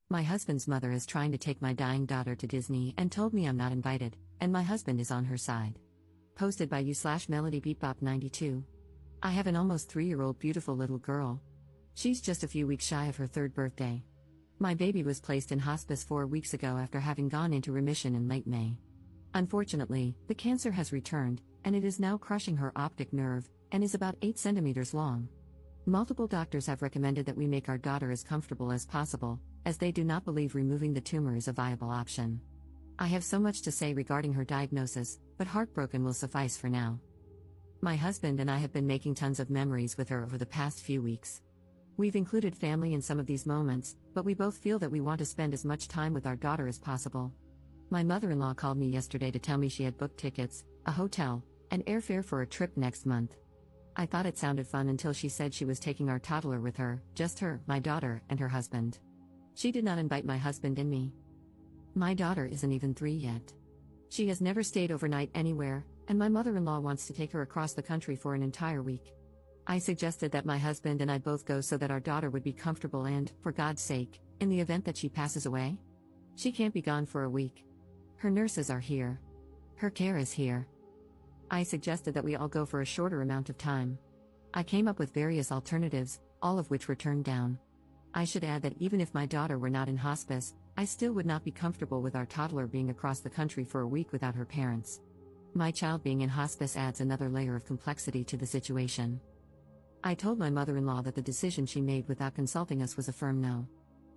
My husband's mother is trying to take my dying daughter to Disney and told me I'm not invited, and my husband is on her side. Posted by you/MelodyBeatBop92. I have an almost 3-year-old beautiful little girl. She's just a few weeks shy of her 3rd birthday. My baby was placed in hospice 4 weeks ago after having gone into remission in late May. Unfortunately, the cancer has returned, and it is now crushing her optic nerve, and is about 8 centimeters long. Multiple doctors have recommended that we make our daughter as comfortable as possible, as they do not believe removing the tumor is a viable option. I have so much to say regarding her diagnosis, but heartbroken will suffice for now. My husband and I have been making tons of memories with her over the past few weeks. We've included family in some of these moments, but we both feel that we want to spend as much time with our daughter as possible. My mother-in-law called me yesterday to tell me she had booked tickets, a hotel, and airfare for a trip next month. I thought it sounded fun until she said she was taking our toddler with her, just her, my daughter, and her husband. She did not invite my husband and me. My daughter isn't even 3 yet. She has never stayed overnight anywhere, and my mother-in-law wants to take her across the country for an entire week. I suggested that my husband and I both go so that our daughter would be comfortable and, for God's sake, in the event that she passes away, she can't be gone for a week. Her nurses are here. Her care is here. I suggested that we all go for a shorter amount of time. I came up with various alternatives, all of which were turned down. I should add that even if my daughter were not in hospice, I still would not be comfortable with our toddler being across the country for a week without her parents. My child being in hospice adds another layer of complexity to the situation. I told my mother-in-law that the decision she made without consulting us was a firm no.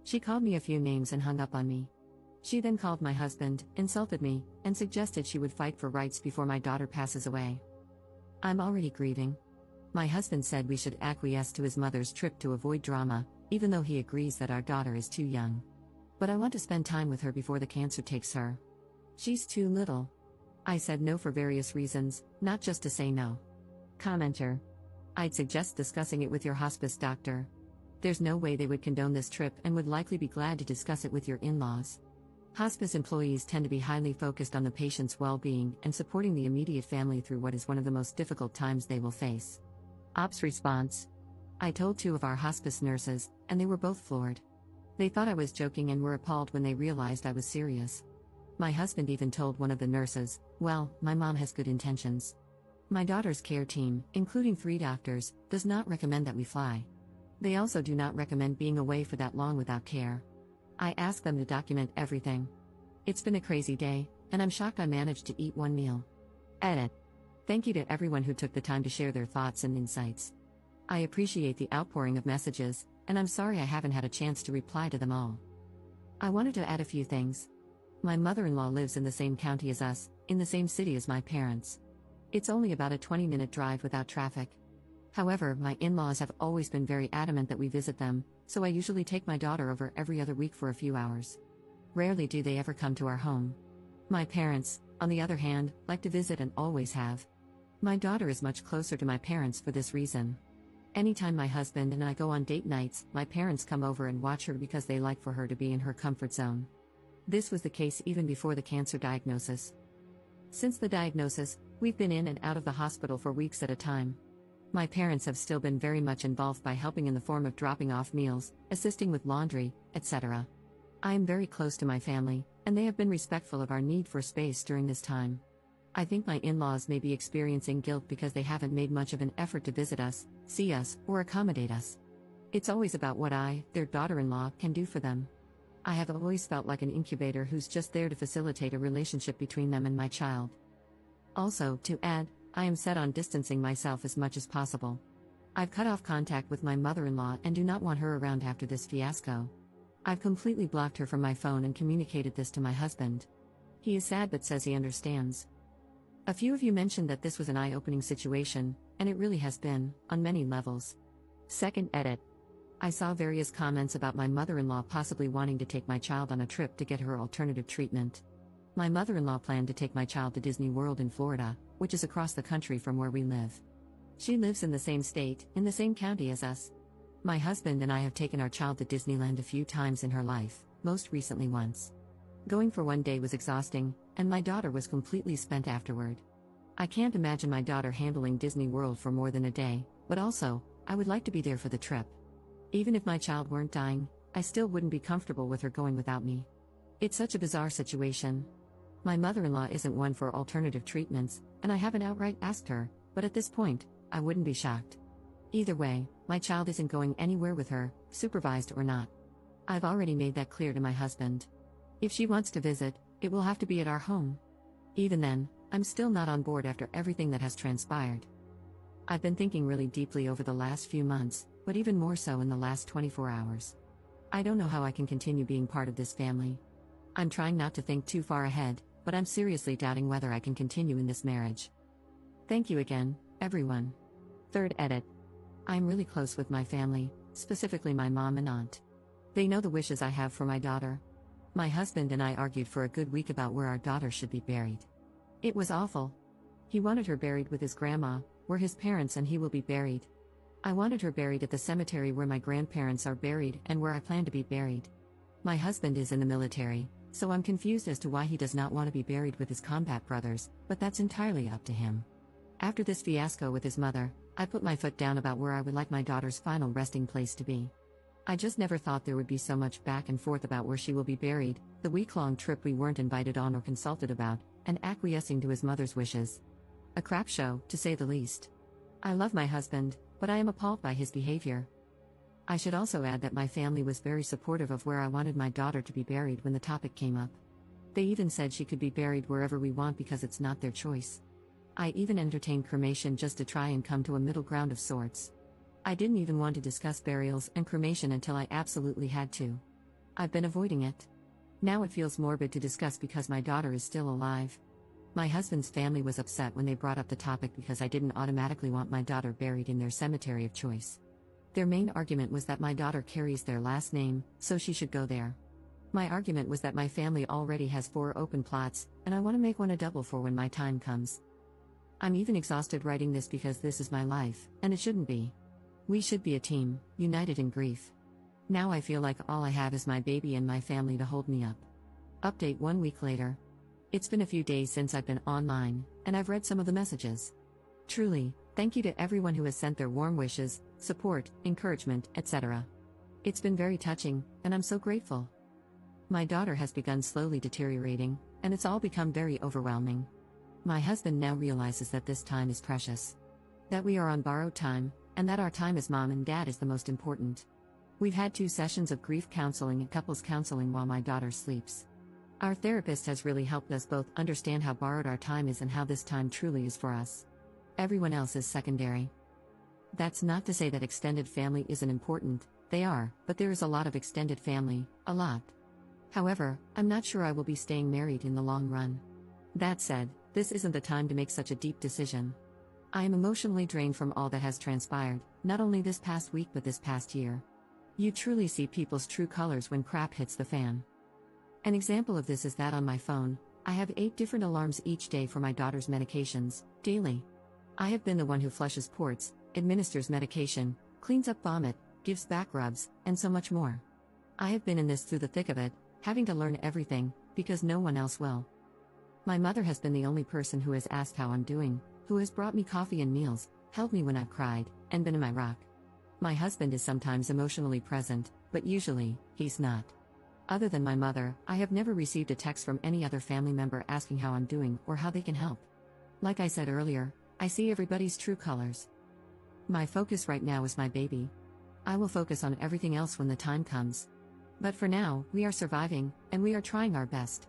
She called me a few names and hung up on me. She then called my husband, insulted me, and suggested she would fight for rights before my daughter passes away. I'm already grieving. My husband said we should acquiesce to his mother's trip to avoid drama, even though he agrees that our daughter is too young. But I want to spend time with her before the cancer takes her. She's too little. I said no for various reasons, not just to say no. Commenter. I'd suggest discussing it with your hospice doctor. There's no way they would condone this trip and would likely be glad to discuss it with your in-laws. Hospice employees tend to be highly focused on the patient's well-being and supporting the immediate family through what is one of the most difficult times they will face. Ops response. I told 2 of our hospice nurses, and they were both floored. They thought I was joking and were appalled when they realized I was serious. My husband even told one of the nurses, "Well, my mom has good intentions." My daughter's care team, including 3 doctors, does not recommend that we fly. They also do not recommend being away for that long without care. I asked them to document everything. It's been a crazy day, and I'm shocked I managed to eat 1 meal. Edit. Thank you to everyone who took the time to share their thoughts and insights. I appreciate the outpouring of messages, and I'm sorry I haven't had a chance to reply to them all. I wanted to add a few things. My mother-in-law lives in the same county as us, in the same city as my parents. It's only about a 20-minute drive without traffic. However, my in-laws have always been very adamant that we visit them, so I usually take my daughter over every other week for a few hours. Rarely do they ever come to our home. My parents, on the other hand, like to visit and always have. My daughter is much closer to my parents for this reason. Anytime my husband and I go on date nights, my parents come over and watch her because they like for her to be in her comfort zone. This was the case even before the cancer diagnosis. Since the diagnosis, we've been in and out of the hospital for weeks at a time. My parents have still been very much involved by helping in the form of dropping off meals, assisting with laundry, etc. I am very close to my family, and they have been respectful of our need for space during this time. I think my in-laws may be experiencing guilt because they haven't made much of an effort to visit us, see us, or accommodate us. It's always about what I, their daughter-in-law, can do for them. I have always felt like an incubator who's just there to facilitate a relationship between them and my child. Also, to add, I am set on distancing myself as much as possible. I've cut off contact with my mother-in-law and do not want her around after this fiasco. I've completely blocked her from my phone and communicated this to my husband. He is sad but says he understands. A few of you mentioned that this was an eye-opening situation, and it really has been, on many levels. Second edit. I saw various comments about my mother-in-law possibly wanting to take my child on a trip to get her alternative treatment. My mother-in-law planned to take my child to Disney World in Florida, which is across the country from where we live. She lives in the same state, in the same county as us. My husband and I have taken our child to Disneyland a few times in her life, most recently once. Going for 1 day was exhausting, and my daughter was completely spent afterward. I can't imagine my daughter handling Disney World for more than a day, but also, I would like to be there for the trip. Even if my child weren't dying, I still wouldn't be comfortable with her going without me. It's such a bizarre situation. My mother-in-law isn't one for alternative treatments, and I haven't outright asked her, but at this point, I wouldn't be shocked. Either way, my child isn't going anywhere with her, supervised or not. I've already made that clear to my husband. If she wants to visit, it will have to be at our home. Even then, I'm still not on board after everything that has transpired. I've been thinking really deeply over the last few months, but even more so in the last 24 hours. I don't know how I can continue being part of this family. I'm trying not to think too far ahead, but I'm seriously doubting whether I can continue in this marriage. Thank you again, everyone. Third edit. I'm really close with my family, specifically my mom and aunt. They know the wishes I have for my daughter. My husband and I argued for a good week about where our daughter should be buried. It was awful. He wanted her buried with his grandma, where his parents and he will be buried. I wanted her buried at the cemetery where my grandparents are buried and where I plan to be buried. My husband is in the military, so I'm confused as to why he does not want to be buried with his combat brothers, but that's entirely up to him. After this fiasco with his mother, I put my foot down about where I would like my daughter's final resting place to be. I just never thought there would be so much back and forth about where she will be buried, the week-long trip we weren't invited on or consulted about, and acquiescing to his mother's wishes. A crap show, to say the least. I love my husband, but I am appalled by his behavior. I should also add that my family was very supportive of where I wanted my daughter to be buried when the topic came up. They even said she could be buried wherever we want because it's not their choice. I even entertained cremation just to try and come to a middle ground of sorts. I didn't even want to discuss burials and cremation until I absolutely had to. I've been avoiding it. Now it feels morbid to discuss because my daughter is still alive. My husband's family was upset when they brought up the topic because I didn't automatically want my daughter buried in their cemetery of choice. Their main argument was that my daughter carries their last name, so she should go there. My argument was that my family already has 4 open plots, and I want to make one a double for when my time comes. I'm even exhausted writing this because this is my life, and it shouldn't be. We should be a team, united in grief. Now I feel like all I have is my baby and my family to hold me up. Update 1 week later. It's been a few days since I've been online, and I've read some of the messages. Truly, thank you to everyone who has sent their warm wishes, support, encouragement, etc. It's been very touching, and I'm so grateful. My daughter has begun slowly deteriorating, and it's all become very overwhelming. My husband now realizes that this time is precious. That we are on borrowed time, and that our time as mom and dad is the most important. We've had 2 sessions of grief counseling and couples counseling while my daughter sleeps. Our therapist has really helped us both understand how borrowed our time is and how this time truly is for us. Everyone else is secondary. That's not to say that extended family isn't important, they are, but there is a lot of extended family, a lot. However, I'm not sure I will be staying married in the long run. That said, this isn't the time to make such a deep decision. I am emotionally drained from all that has transpired, not only this past week but this past year. You truly see people's true colors when crap hits the fan. An example of this is that on my phone, I have 8 different alarms each day for my daughter's medications, daily. I have been the one who flushes ports, administers medication, cleans up vomit, gives back rubs, and so much more. I have been in this through the thick of it, having to learn everything, because no one else will. My mother has been the only person who has asked how I'm doing, who has brought me coffee and meals, held me when I've cried, and been in my rock. My husband is sometimes emotionally present, but usually, he's not. Other than my mother, I have never received a text from any other family member asking how I'm doing or how they can help. Like I said earlier, I see everybody's true colors. My focus right now is my baby. I will focus on everything else when the time comes. But for now, we are surviving, and we are trying our best.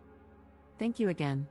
Thank you again.